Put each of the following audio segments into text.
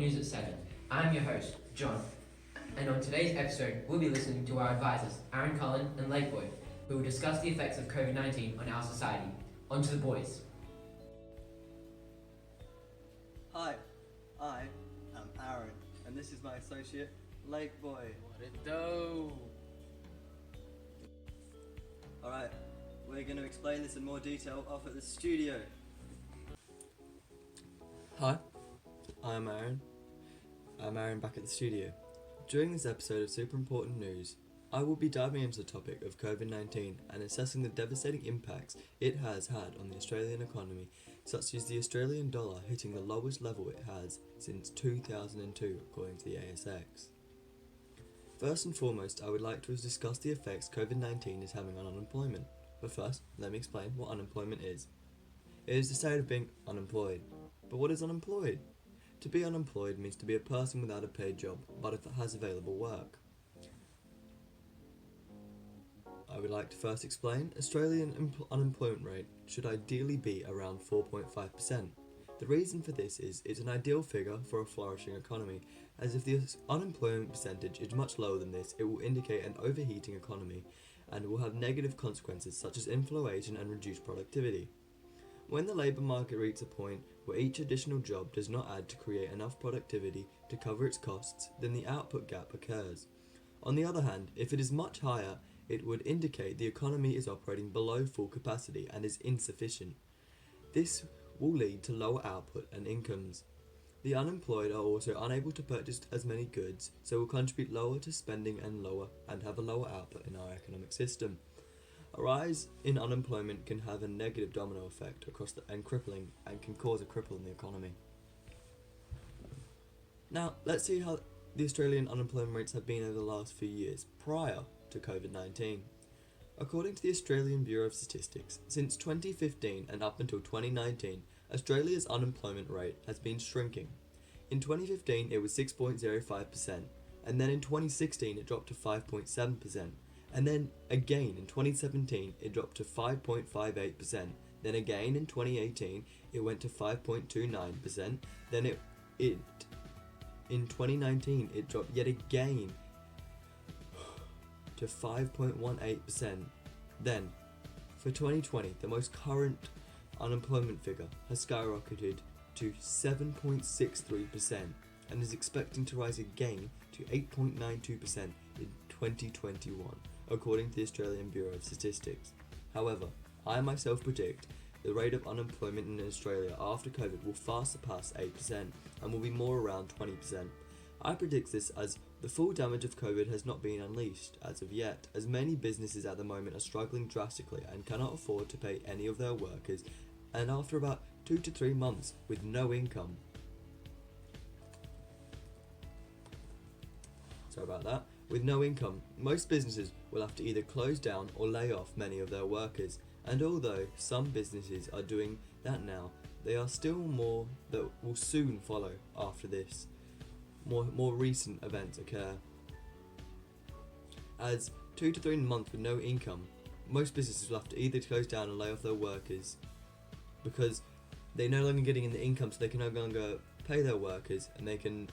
News at 7. I'm your host, John, and on today's episode, we'll be listening to our advisors, Aaron Cullen and Lake Boyd, who will discuss the effects of COVID-19 on our society. On to the boys. Hi, I am Aaron, and this is my associate, Lake Boy. What it do? Alright, we're going to explain this in more detail off at the studio. Hi, I'm Aaron. I'm Aaron back at the studio. During this episode of Super Important News, I will be diving into the topic of COVID-19 and assessing the devastating impacts it has had on the Australian economy, such as the Australian dollar hitting the lowest level it has since 2002, according to the ASX. First and foremost, I would like to discuss the effects COVID-19 is having on unemployment. But first, let me explain what unemployment is. It is the state of being unemployed. But what is unemployed? To be unemployed means to be a person without a paid job, but if it has available work. I would like to first explain, Australian unemployment rate should ideally be around 4.5%. The reason for this is it's an ideal figure for a flourishing economy, as if the unemployment percentage is much lower than this, it will indicate an overheating economy and will have negative consequences such as inflation and reduced productivity. When the labour market reaches a point where each additional job does not add to create enough productivity to cover its costs, then the output gap occurs. On the other hand, if it is much higher, it would indicate the economy is operating below full capacity and is insufficient. This will lead to lower output and incomes. The unemployed are also unable to purchase as many goods, so will contribute lower to spending and have a lower output in our economic system. A rise in unemployment can have a negative domino effect and can cause a cripple in the economy. Now, let's see how the Australian unemployment rates have been over the last few years prior to COVID-19. According to the Australian Bureau of Statistics, since 2015 and up until 2019, Australia's unemployment rate has been shrinking. In 2015 it was 6.05%, and then in 2016 it dropped to 5.7%, and then again in 2017 it dropped to 5.58%, then again in 2018 it went to 5.29%, then in 2019 it dropped yet again to 5.18%. Then, for 2020, the most current unemployment figure has skyrocketed to 7.63% and is expecting to rise again to 8.92% in 2021, according to the Australian Bureau of Statistics. However, I myself predict the rate of unemployment in Australia after COVID will far surpass 8% and will be more around 20%. I predict this as the full damage of COVID has not been unleashed as of yet, as many businesses at the moment are struggling drastically and cannot afford to pay any of their workers, and after about 2 to 3 months with no income. With no income, most businesses will have to either close down or lay off many of their workers, and although some businesses are doing that now, there are still more that will soon follow after this. More recent events occur. As 2 to 3 months with no income, most businesses will have to either close down and lay off their workers because they're no longer getting in the income, so they can no longer pay their workers and they can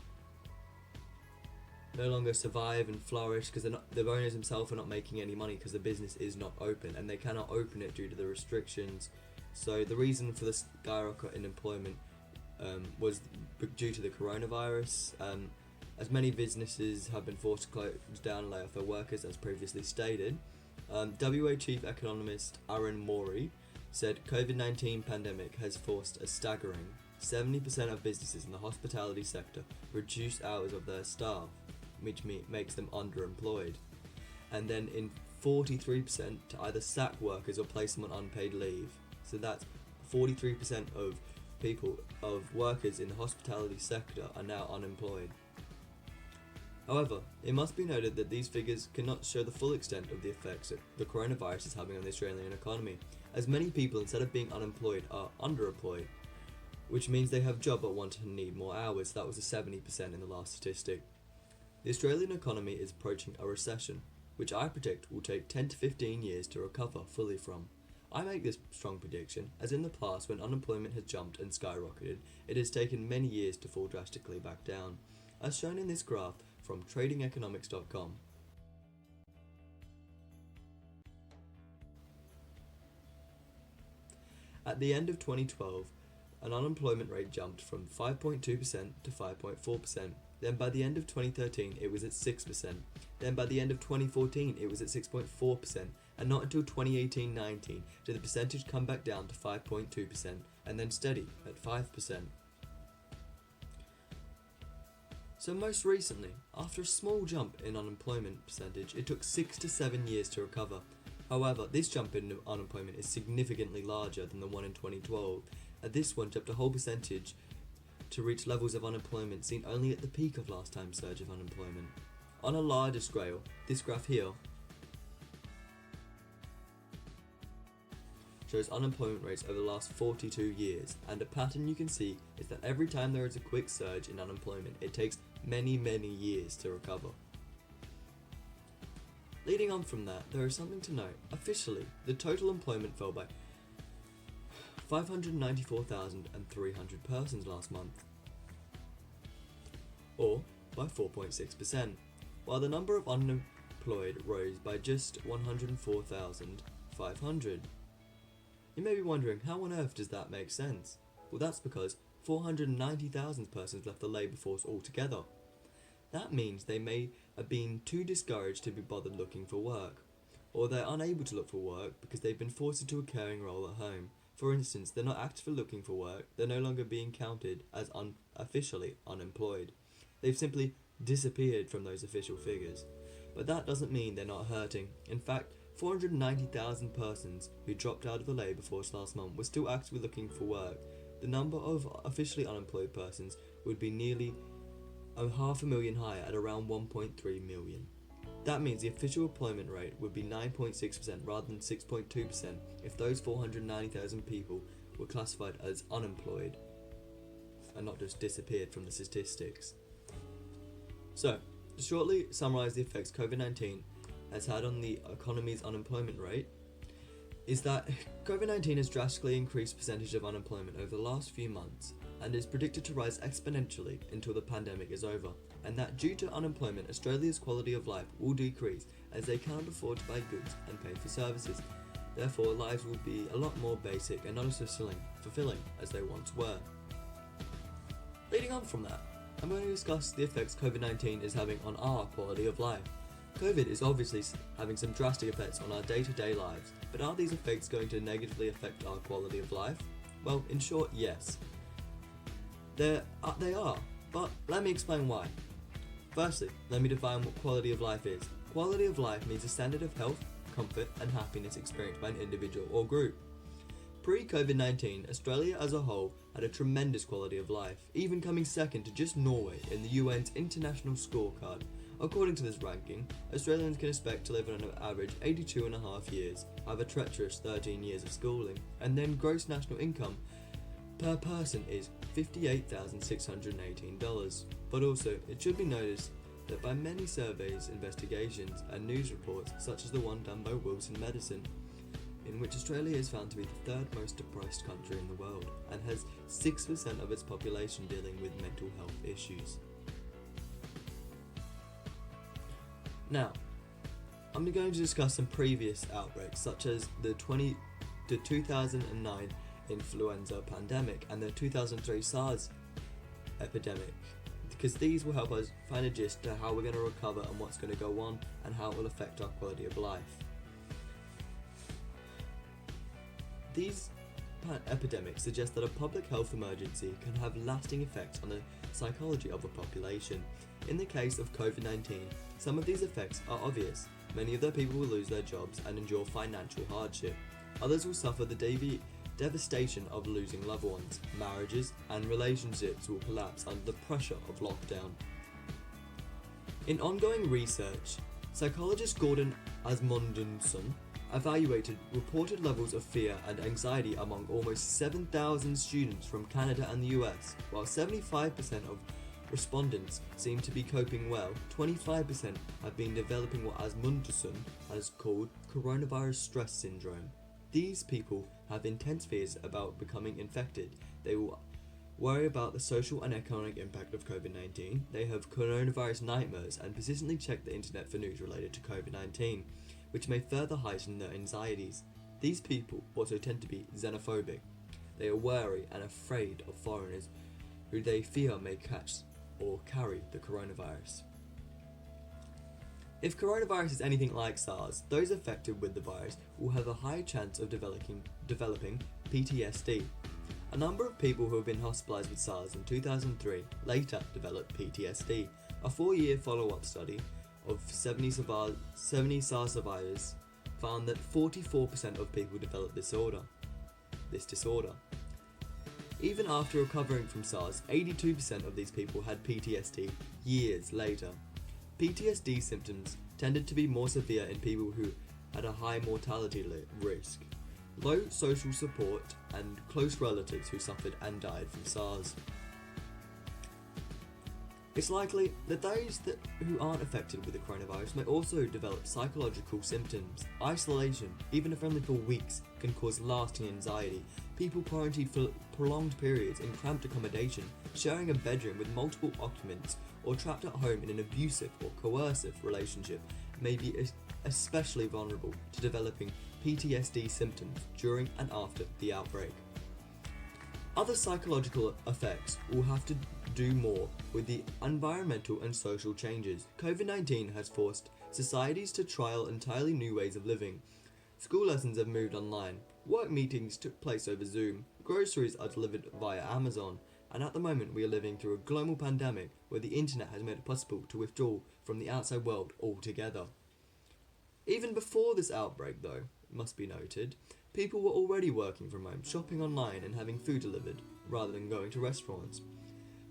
no longer survive and flourish because the owners themselves are not making any money because the business is not open and they cannot open it due to the restrictions. So the reason for the skyrocket in employment was due to the coronavirus, as many businesses have been forced to close down and lay off their workers as previously stated. WA Chief Economist Aaron Morey said COVID-19 pandemic has forced a staggering 70% of businesses in the hospitality sector reduce hours of their staff, which makes them underemployed, and then in 43% to either sack workers or place them on unpaid leave. So that's 43% of workers in the hospitality sector are now unemployed. However, it must be noted that these figures cannot show the full extent of the effects that the coronavirus is having on the Australian economy, as many people, instead of being unemployed, are underemployed, which means they have job but want and need more hours. That was a 70% in the last statistic. The Australian economy is approaching a recession, which I predict will take 10 to 15 years to recover fully from. I make this strong prediction, as in the past when unemployment has jumped and skyrocketed, it has taken many years to fall drastically back down, as shown in this graph from tradingeconomics.com. At the end of 2012, an unemployment rate jumped from 5.2% to 5.4%. Then by the end of 2013, it was at 6%. Then by the end of 2014, it was at 6.4%. And not until 2018-19 did the percentage come back down to 5.2%, and then steady at 5%. So most recently, after a small jump in unemployment percentage, it took 6 to 7 years to recover. However, this jump in unemployment is significantly larger than the one in 2012, and this one jumped a whole percentage to reach levels of unemployment seen only at the peak of last time's surge of unemployment. On a larger scale, this graph here shows unemployment rates over the last 42 years, and a pattern you can see is that every time there is a quick surge in unemployment, it takes many years to recover. Leading on from that, there is something to note. Officially, the total employment fell by 594,300 persons last month, or by 4.6%, while the number of unemployed rose by just 104,500. You may be wondering, how on earth does that make sense? Well, that's because 490,000 persons left the labour force altogether. That means they may have been too discouraged to be bothered looking for work, or they're unable to look for work because they've been forced into a caring role at home. For instance, they're not actively looking for work, they're no longer being counted as officially unemployed. They've simply disappeared from those official figures. But that doesn't mean they're not hurting. In fact, 490,000 persons who dropped out of the labour force last month were still actively looking for work. The number of officially unemployed persons would be nearly 500,000 higher at around 1.3 million. That means the official employment rate would be 9.6% rather than 6.2% if those 490,000 people were classified as unemployed and not just disappeared from the statistics. So, to shortly summarise the effects COVID-19 has had on the economy's unemployment rate, is that COVID-19 has drastically increased the percentage of unemployment over the last few months and is predicted to rise exponentially until the pandemic is over, and that due to unemployment, Australia's quality of life will decrease as they cannot afford to buy goods and pay for services. Therefore, lives will be a lot more basic and not as fulfilling as they once were. Leading on from that, I'm going to discuss the effects COVID-19 is having on our quality of life. COVID is obviously having some drastic effects on our day-to-day lives, but are these effects going to negatively affect our quality of life? Well, in short, yes. They are, but let me explain why. Firstly, let me define what quality of life is. Quality of life means a standard of health, comfort, and happiness experienced by an individual or group. Pre-COVID-19, Australia as a whole had a tremendous quality of life, even coming second to just Norway in the UN's international scorecard. According to this ranking, Australians can expect to live on an average 82.5 years, have a treacherous 13 years of schooling, and then gross national income per person is $58,618. But also, it should be noticed that by many surveys, investigations, and news reports, such as the one done by Wilson Medicine, in which Australia is found to be the third most depressed country in the world and has 6% of its population dealing with mental health issues. Now, I'm going to discuss some previous outbreaks, such as the 2009 influenza pandemic and the 2003 SARS epidemic, because these will help us find a gist to how we're going to recover and what's going to go on and how it will affect our quality of life. These epidemics suggest that a public health emergency can have lasting effects on the psychology of a population. In the case of COVID-19, some of these effects are obvious. Many of the people will lose their jobs and endure financial hardship. Others will suffer the devastation of losing loved ones. Marriages and relationships will collapse under the pressure of lockdown. In ongoing research, psychologist Gordon Asmundson evaluated reported levels of fear and anxiety among almost 7,000 students from Canada and the US. While 75% of respondents seem to be coping well, 25% have been developing what Asmundson has called coronavirus stress syndrome. These people have intense fears about becoming infected. They will worry about the social and economic impact of COVID-19. They have coronavirus nightmares and persistently check the internet for news related to COVID-19, which may further heighten their anxieties. These people also tend to be xenophobic. They are wary and afraid of foreigners who they fear may catch or carry the coronavirus. If coronavirus is anything like SARS, those affected with the virus will have a high chance of developing PTSD. A number of people who have been hospitalized with SARS in 2003 later developed PTSD. A 4-year follow-up study of 70 SARS survivors found that 44% of people developed this disorder. Even after recovering from SARS, 82% of these people had PTSD years later. PTSD symptoms tended to be more severe in people who had a high mortality risk, low social support, and close relatives who suffered and died from SARS. It's likely that those who aren't affected with the coronavirus may also develop psychological symptoms. Isolation, even if only for weeks, can cause lasting anxiety. People quarantined for prolonged periods in cramped accommodation, sharing a bedroom with multiple occupants, or trapped at home in an abusive or coercive relationship may be especially vulnerable to developing PTSD symptoms during and after the outbreak. Other psychological effects will have to do more with the environmental and social changes. COVID-19 has forced societies to trial entirely new ways of living. School lessons have moved online, work meetings took place over Zoom, groceries are delivered via Amazon, and at the moment we are living through a global pandemic where the internet has made it possible to withdraw from the outside world altogether. Even before this outbreak, though, it must be noted, people were already working from home, shopping online and having food delivered, rather than going to restaurants.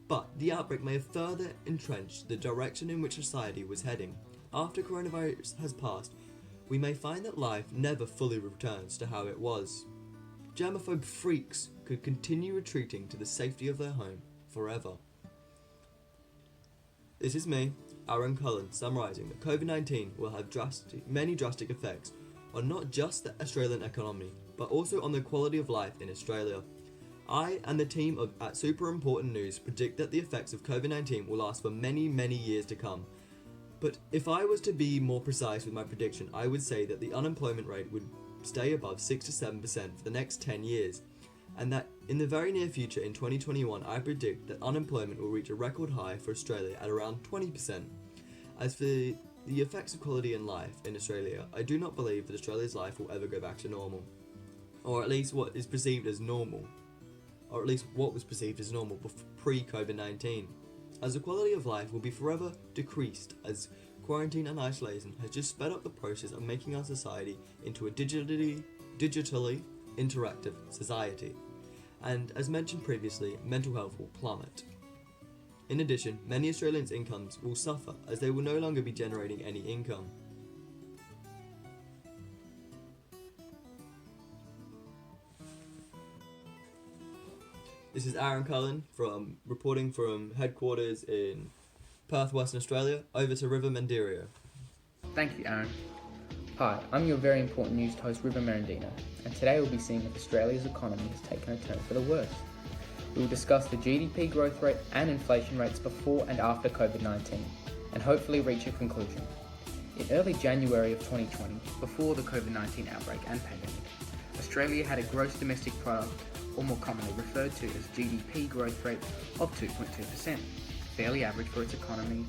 But the outbreak may have further entrenched the direction in which society was heading. After coronavirus has passed, we may find that life never fully returns to how it was. Germaphobe freaks could continue retreating to the safety of their home forever. This is me, Aaron Cullen, summarising that COVID-19 will have many drastic effects on not just the Australian economy, but also on the quality of life in Australia. I and the team at Super Important News predict that the effects of COVID-19 will last for many, many years to come. But if I was to be more precise with my prediction, I would say that the unemployment rate would stay above 6 to 7% for the next 10 years, and that in the very near future in 2021 I predict that unemployment will reach a record high for Australia at around 20%. As for the effects of quality in life in Australia, I do not believe that Australia's life will ever go back to normal, or at least what is perceived as normal, or at least what was perceived as normal pre-COVID-19, as the quality of life will be forever decreased as quarantine and isolation has just sped up the process of making our society into a digitally interactive society. And as mentioned previously, mental health will plummet. In addition, many Australians' incomes will suffer as they will no longer be generating any income. This is Aaron Cullen reporting from headquarters in Perth, Western Australia, over to River Merendino. Thank you, Aaron. Hi, I'm your very important news host, River Merendino, and today we'll be seeing if Australia's economy has taken a turn for the worse. We will discuss the GDP growth rate and inflation rates before and after COVID-19, and hopefully reach a conclusion. In early January of 2020, before the COVID-19 outbreak and pandemic, Australia had a gross domestic product, or more commonly referred to as GDP growth rate, of 2.2%, fairly average for its economy,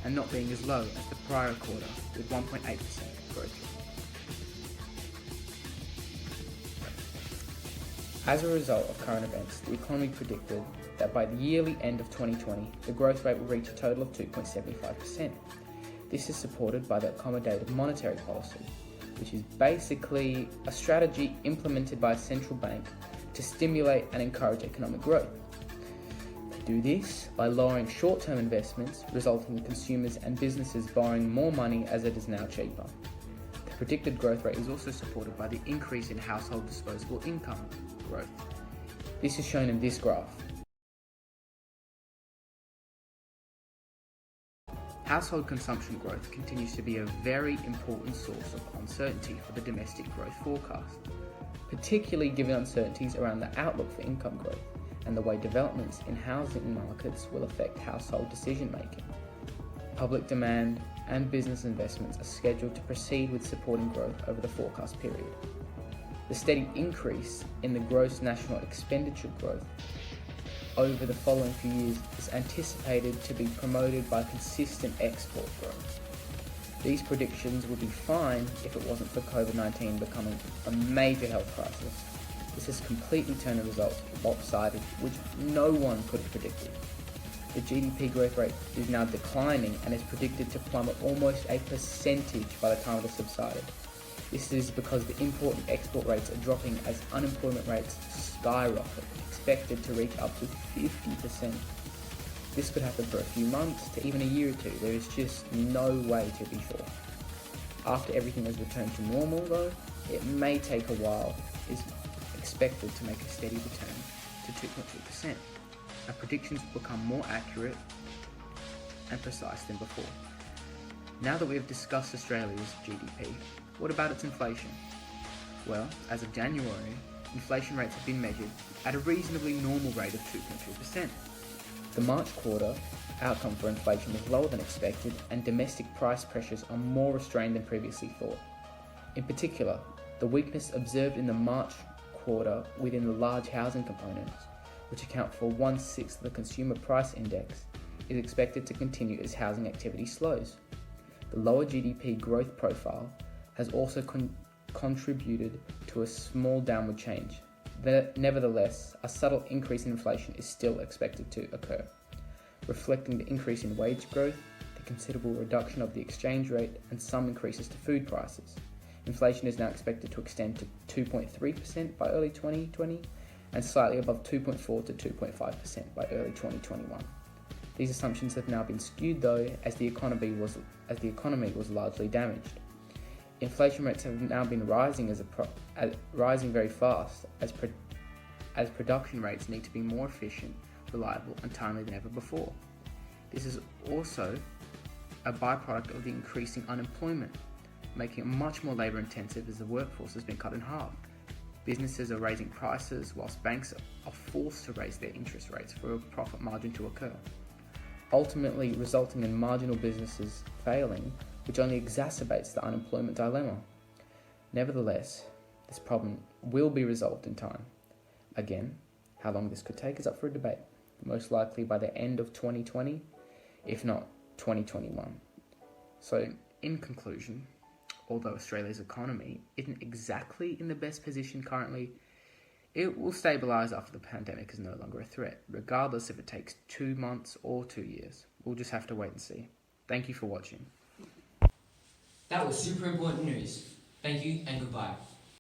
and not being as low as the prior quarter with 1.8% growth rate. As a result of current events, the economy predicted that by the yearly end of 2020, the growth rate will reach a total of 2.75%. This is supported by the accommodative monetary policy, which is basically a strategy implemented by a central bank to stimulate and encourage economic growth. They do this by lowering short-term investments, resulting in consumers and businesses borrowing more money as it is now cheaper. The predicted growth rate is also supported by the increase in household disposable income growth. This is shown in this graph. Household consumption growth continues to be a very important source of uncertainty for the domestic growth forecast. particularly given uncertainties around the outlook for income growth and the way developments in housing markets will affect household decision making. Public demand and business investments are scheduled to proceed with supporting growth over the forecast period. The steady increase in the gross national expenditure growth over the following few years is anticipated to be promoted by consistent export growth. These predictions would be fine if it wasn't for COVID-19 becoming a major health crisis. This has completely turned the results lopsided, which no one could have predicted. The GDP growth rate is now declining and is predicted to plummet almost a percentage by the time it has subsided. This is because the import and export rates are dropping as unemployment rates skyrocket, expected to reach up to 50%. This could happen for a few months to even a year or two. There is just no way to be sure. After everything has returned to normal though, it may take a while. It is expected to make a steady return to 2.2%. Our predictions will become more accurate and precise than before. Now that we have discussed Australia's GDP, what about its inflation? Well, as of January, inflation rates have been measured at a reasonably normal rate of 2.2%. The March quarter outcome for inflation was lower than expected, and domestic price pressures are more restrained than previously thought. In particular, the weakness observed in the March quarter within the large housing components, which account for 1/6 of the consumer price index, is expected to continue as housing activity slows. The lower GDP growth profile has also contributed to a small downward change. Nevertheless, a subtle increase in inflation is still expected to occur, reflecting the increase in wage growth, the considerable reduction of the exchange rate, and some increases to food prices. Inflation is now expected to extend to 2.3% by early 2020 and slightly above 2.4 to 2.5% by early 2021. These assumptions have now been skewed though, as the economy was largely damaged. Inflation rates have now been rising rising very fast as production rates need to be more efficient, reliable and timely than ever before. This is also a byproduct of the increasing unemployment, making it much more labour intensive as the workforce has been cut in half. Businesses are raising prices whilst banks are forced to raise their interest rates for a profit margin to occur, ultimately resulting in marginal businesses failing, which only exacerbates the unemployment dilemma. Nevertheless, this problem will be resolved in time. Again, how long this could take is up for a debate, most likely by the end of 2020, if not 2021. So, in conclusion, although Australia's economy isn't exactly in the best position currently, it will stabilise after the pandemic is no longer a threat, regardless if it takes 2 months or 2 years. We'll just have to wait and see. Thank you for watching. That was super important news. Thank you and goodbye.